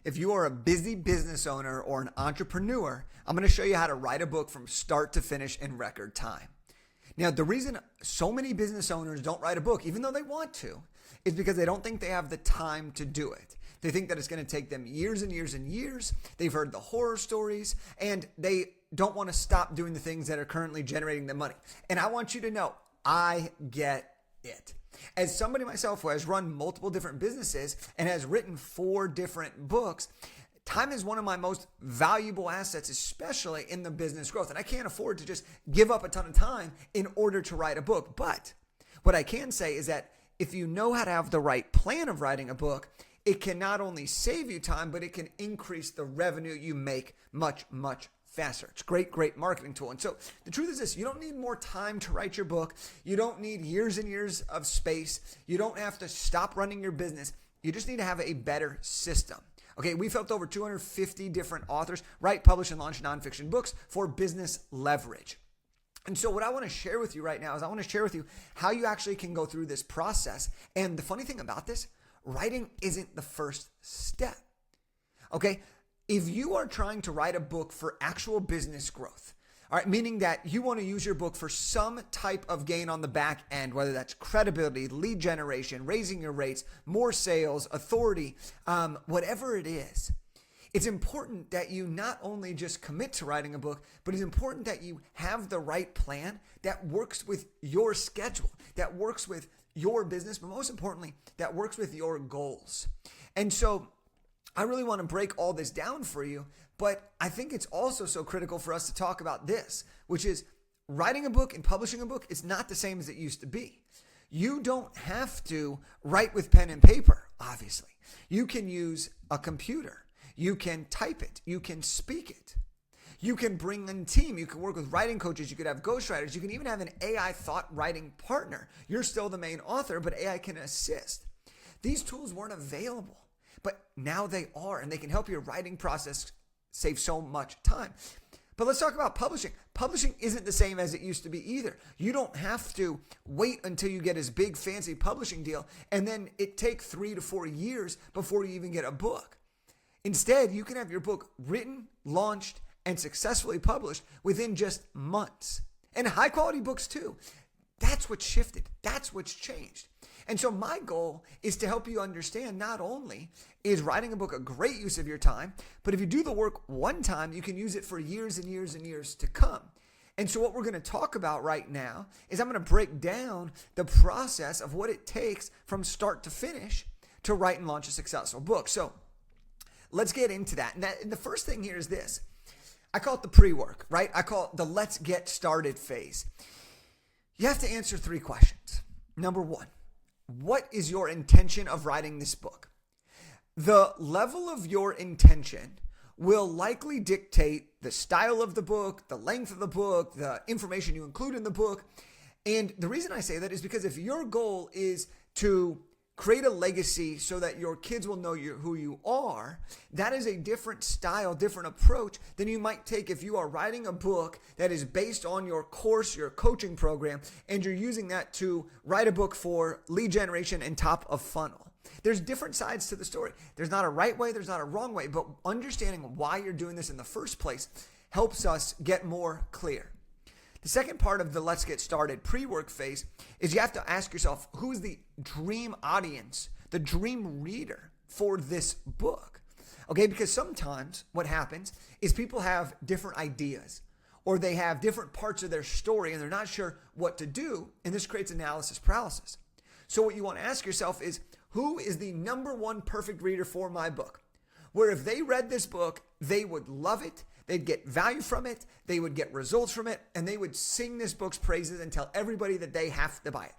If you are a busy business owner or an entrepreneur, I'm going to show you how to write a book from start to finish in record time. Now, the reason so many business owners don't write a book, even though they want to, is because they don't think they have the time to do it. They think that it's going to take them years and years and years. They've heard the horror stories, and they don't want to stop doing the things that are currently generating them money. And I want you to know, I get it. As somebody myself who has run multiple different businesses and has written 4 different books, time is one of my most valuable assets, especially in the business growth. And I can't afford to just give up a ton of time in order to write a book. But what I can say is that if you know how to have the right plan of writing a book, it can not only save you time, but it can increase the revenue you make much, much faster. It's a great marketing tool. And so the truth is this, you don't need more time to write your book. You don't need years and years of space. You don't have to stop running your business. You just need to have a better system. Okay, we've helped over 250 different authors write, publish, and launch nonfiction books for business leverage. And so what I want to share with you right now is I want to share with you how you actually can go through this process. And the funny thing about this, writing isn't the first step. Okay, if you are trying to write a book for actual business growth, all right, meaning that you want to use your book for some type of gain on the back end, whether that's credibility, lead generation, raising your rates, more sales, authority, whatever it is, it's important that you not only just commit to writing a book, but it's important that you have the right plan that works with your schedule, that works with your business, but most importantly, that works with your goals. And so I really want to break all this down for you, but I think it's also so critical for us to talk about this, which is writing a book and publishing a book is not the same as it used to be. You don't have to write with pen and paper, obviously. You can use a computer. You can type it. You can speak it. You can bring in a team. You can work with writing coaches. You could have ghostwriters. You can even have an AI thought writing partner. You're still the main author, but AI can assist. These tools weren't available. But now they are, and they can help your writing process save so much time. But let's talk about publishing. Publishing isn't the same as it used to be either. You don't have to wait until you get this big fancy publishing deal, and then it takes 3 to 4 years before you even get a book. Instead, you can have your book written, launched, and successfully published within just months. And high quality books too. That's what's shifted. That's what's changed. And so my goal is to help you understand not only is writing a book a great use of your time, but if you do the work one time, you can use it for years and years and years to come. And so what we're going to talk about right now is I'm going to break down the process of what it takes from start to finish to write and launch a successful book. So let's get into that. And the first thing here is this. I call it the pre-work, right? I call it the let's get started phase. You have to answer 3 questions. Number 1. What is your intention of writing this book? The level of your intention will likely dictate the style of the book, the length of the book, the information you include in the book. And the reason I say that is because if your goal is to create a legacy so that your kids will know who you are, that is a different style, different approach than you might take if you are writing a book that is based on your course, your coaching program, and you're using that to write a book for lead generation and top of funnel. There's different sides to the story. There's not a right way, there's not a wrong way, but understanding why you're doing this in the first place helps us get more clear. The second part of the let's get started pre-work phase is you have to ask yourself, who is the dream audience, the dream reader for this book? Okay, because sometimes what happens is people have different ideas or they have different parts of their story and they're not sure what to do, and this creates analysis paralysis. So what you want to ask yourself is, who is the number 1 perfect reader for my book? Where if they read this book, they would love it, they'd get value from it, they would get results from it, and they would sing this book's praises and tell everybody that they have to buy it.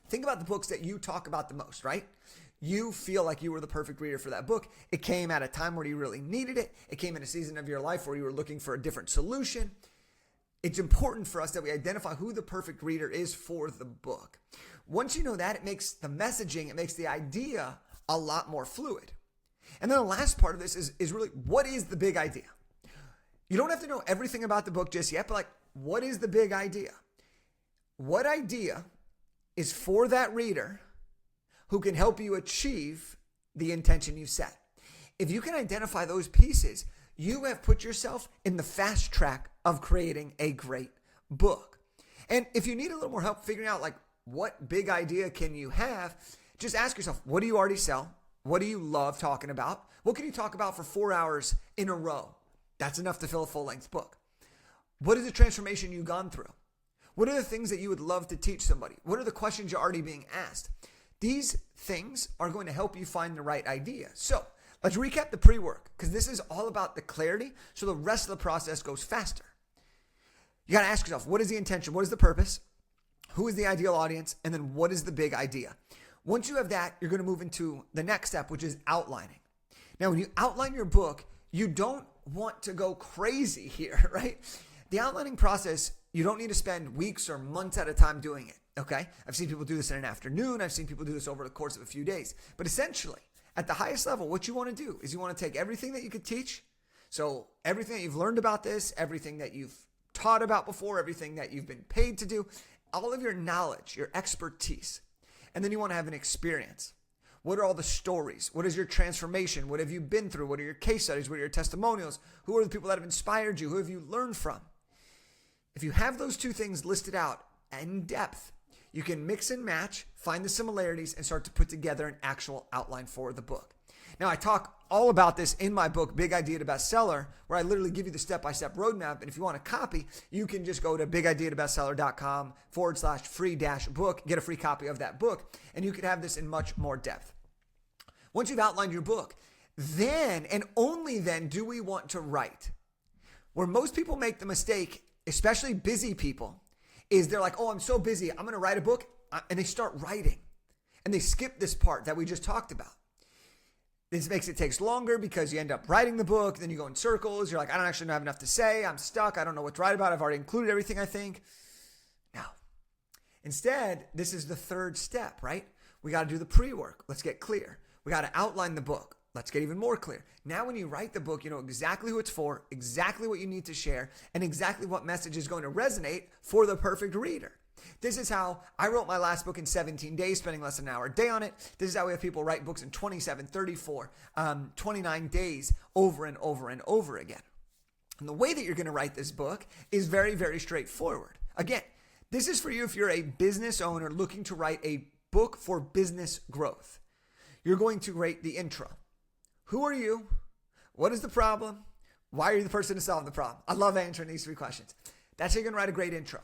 Think about the books that you talk about the most, right? You feel like you were the perfect reader for that book. It came at a time where you really needed it. It came in a season of your life where you were looking for a different solution. It's important for us that we identify who the perfect reader is for the book. Once you know that, it makes the messaging, it makes the idea a lot more fluid. And then the last part of this is really, what is the big idea? You don't have to know everything about the book just yet, but what is the big idea? What idea is for that reader who can help you achieve the intention you set? If you can identify those pieces, you have put yourself in the fast track of creating a great book. And if you need a little more help figuring out like what big idea can you have, just ask yourself, what do you already sell? What do you love talking about? What can you talk about for 4 hours in a row? That's enough to fill a full-length book. What is the transformation you've gone through? What are the things that you would love to teach somebody? What are the questions you're already being asked? These things are going to help you find the right idea. So let's recap the pre-work, because this is all about the clarity, so the rest of the process goes faster. You got to ask yourself, what is the intention? What is the purpose? Who is the ideal audience? And then what is the big idea? Once you have that, you're going to move into the next step, which is outlining. Now, when you outline your book, you don't want to go crazy here, right? The outlining process, you don't need to spend weeks or months at a time doing it, okay? I've seen people do this in an afternoon. I've seen people do this over the course of a few days. But essentially, at the highest level, what you want to do is you want to take everything that you could teach. So everything that you've learned about this, everything that you've taught about before, everything that you've been paid to do, all of your knowledge, your expertise. And then you want to have an experience. What are all the stories? What is your transformation? What have you been through? What are your case studies? What are your testimonials? Who are the people that have inspired you? Who have you learned from? If you have those two things listed out in depth, you can mix and match, find the similarities, and start to put together an actual outline for the book. Now, I talk all about this in my book, Big Idea to Bestseller, where I literally give you the step-by-step roadmap. And if you want a copy, you can just go to bigideatobestseller.com/free-book, get a free copy of that book, and you can have this in much more depth. Once you've outlined your book, then and only then do we want to write. Where most people make the mistake, especially busy people, is they're like, oh, I'm so busy, I'm going to write a book, and they start writing. And they skip this part that we just talked about. This makes it takes longer because you end up writing the book, then you go in circles, you're like, I don't actually have enough to say, I'm stuck, I don't know what to write about, I've already included everything I think. No. Instead, this is the third step, right? We got to do the pre-work. Let's get clear. We got to outline the book. Let's get even more clear. Now when you write the book, you know exactly who it's for, exactly what you need to share, and exactly what message is going to resonate for the perfect reader. This is how I wrote my last book in 17 days, spending less than an hour a day on it. This is how we have people write books in 27, 34, 29 days over and over and over again. And the way that you're going to write this book is very, very straightforward. Again, this is for you if you're a business owner looking to write a book for business growth. You're going to write the intro. Who are you? What is the problem? Why are you the person to solve the problem? I love answering these three questions. That's how you're going to write a great intro.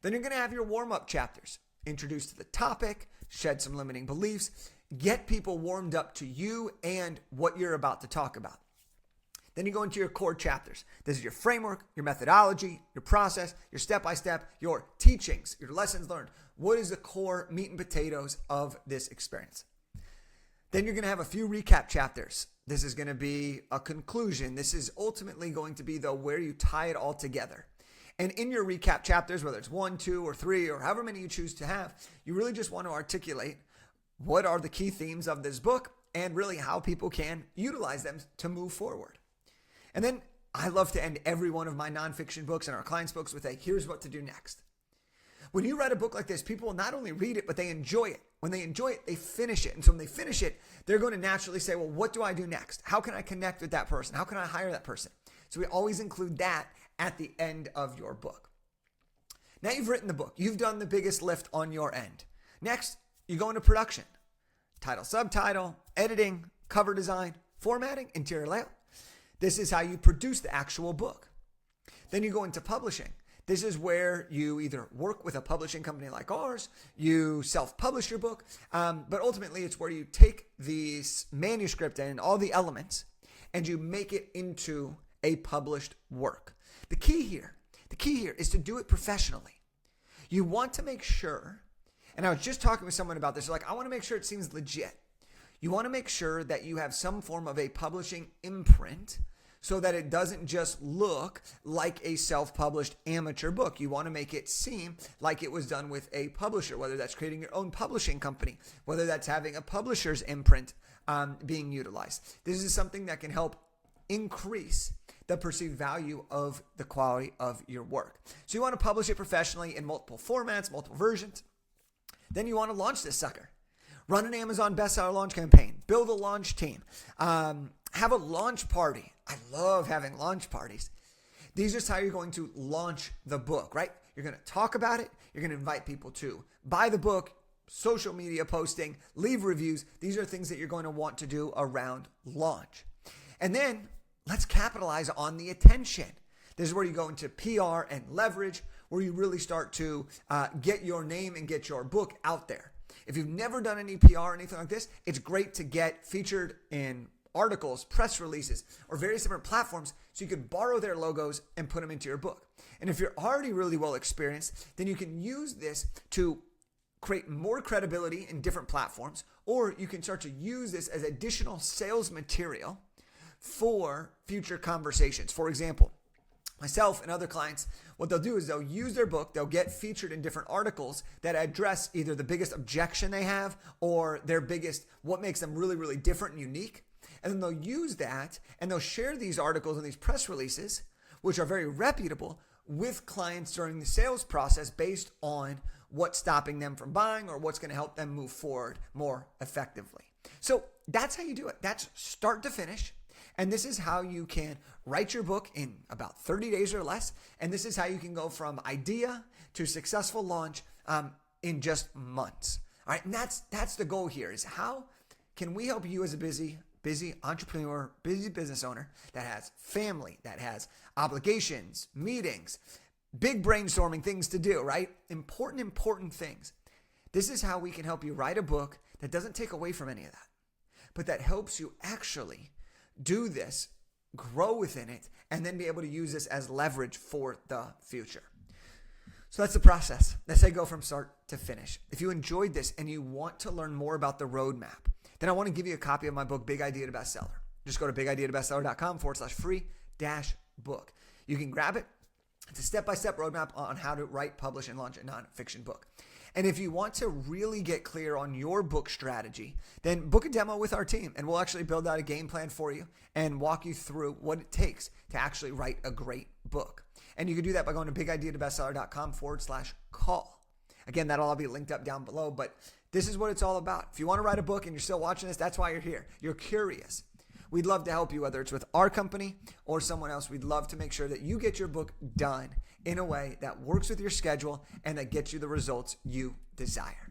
Then you're going to have your warm-up chapters. Introduce to the topic, shed some limiting beliefs, get people warmed up to you and what you're about to talk about. Then you go into your core chapters. This is your framework, your methodology, your process, your step-by-step, your teachings, your lessons learned. What is the core meat and potatoes of this experience? Then you're going to have a few recap chapters. This is going to be a conclusion. This is ultimately going to be where you tie it all together. And in your recap chapters, whether it's 1, 2, or 3, or however many you choose to have, you really just want to articulate what are the key themes of this book and really how people can utilize them to move forward. And then I love to end every one of my nonfiction books and our clients' books with here's what to do next. When you write a book like this, people will not only read it, but they enjoy it. When they enjoy it, they finish it. And so when they finish it, they're going to naturally say, well, what do I do next? How can I connect with that person? How can I hire that person? So we always include that at the end of your book. Now you've written the book. You've done the biggest lift on your end. Next, you go into production. Title, subtitle, editing, cover design, formatting, interior layout. This is how you produce the actual book. Then you go into publishing. This is where you either work with a publishing company like ours, you self-publish your book, but ultimately it's where you take this manuscript and all the elements and you make it into a published work. The key here is to do it professionally. You want to make sure, and I was just talking with someone about this, like I want to make sure it seems legit. You want to make sure that you have some form of a publishing imprint so that it doesn't just look like a self-published amateur book. You want to make it seem like it was done with a publisher, whether that's creating your own publishing company, whether that's having a publisher's imprint being utilized. This is something that can help increase the perceived value of the quality of your work. So you want to publish it professionally in multiple formats, multiple versions. Then you want to launch this sucker. Run an Amazon bestseller launch campaign. Build a launch team. Have a launch party. I love having launch parties. These are just how you're going to launch the book, right? You're going to talk about it. You're going to invite people to buy the book, social media posting, leave reviews. These are things that you're going to want to do around launch. And then let's capitalize on the attention. This is where you go into PR and leverage, where you really start to get your name and get your book out there. If you've never done any PR or anything like this, it's great to get featured in articles, press releases, or various different platforms so you could borrow their logos and put them into your book. And if you're already really well experienced, then you can use this to create more credibility in different platforms, or you can start to use this as additional sales material for future conversations. For example, myself and other clients, what they'll do is they'll use their book, they'll get featured in different articles that address either the biggest objection they have or their biggest, what makes them really, really different and unique. And then they'll use that and they'll share these articles and these press releases, which are very reputable, with clients during the sales process based on what's stopping them from buying or what's going to help them move forward more effectively. So that's how you do it. That's start to finish. And this is how you can write your book in about 30 days or less. And this is how you can go from idea to successful launch in just months. All right. And that's the goal here, is how can we help you as a busy entrepreneur, busy business owner that has family, that has obligations, meetings, big brainstorming things to do, right? Important things. This is how we can help you write a book that doesn't take away from any of that, but that helps you actually do this, grow within it, and then be able to use this as leverage for the future. So that's the process. That's how you go from start to finish. If you enjoyed this and you want to learn more about the roadmap, then I want to give you a copy of my book, Big Idea to Bestseller. Just go to bigideabestseller.com/free-book. You can grab it. It's a step-by-step roadmap on how to write, publish, and launch a nonfiction book. And if you want to really get clear on your book strategy, then book a demo with our team and we'll actually build out a game plan for you and walk you through what it takes to actually write a great book. And you can do that by going to bigideabestseller.com/call. Again, that'll all be linked up down below, but this is what it's all about. If you want to write a book and you're still watching this, that's why you're here. You're curious. We'd love to help you, whether it's with our company or someone else. We'd love to make sure that you get your book done in a way that works with your schedule and that gets you the results you desire.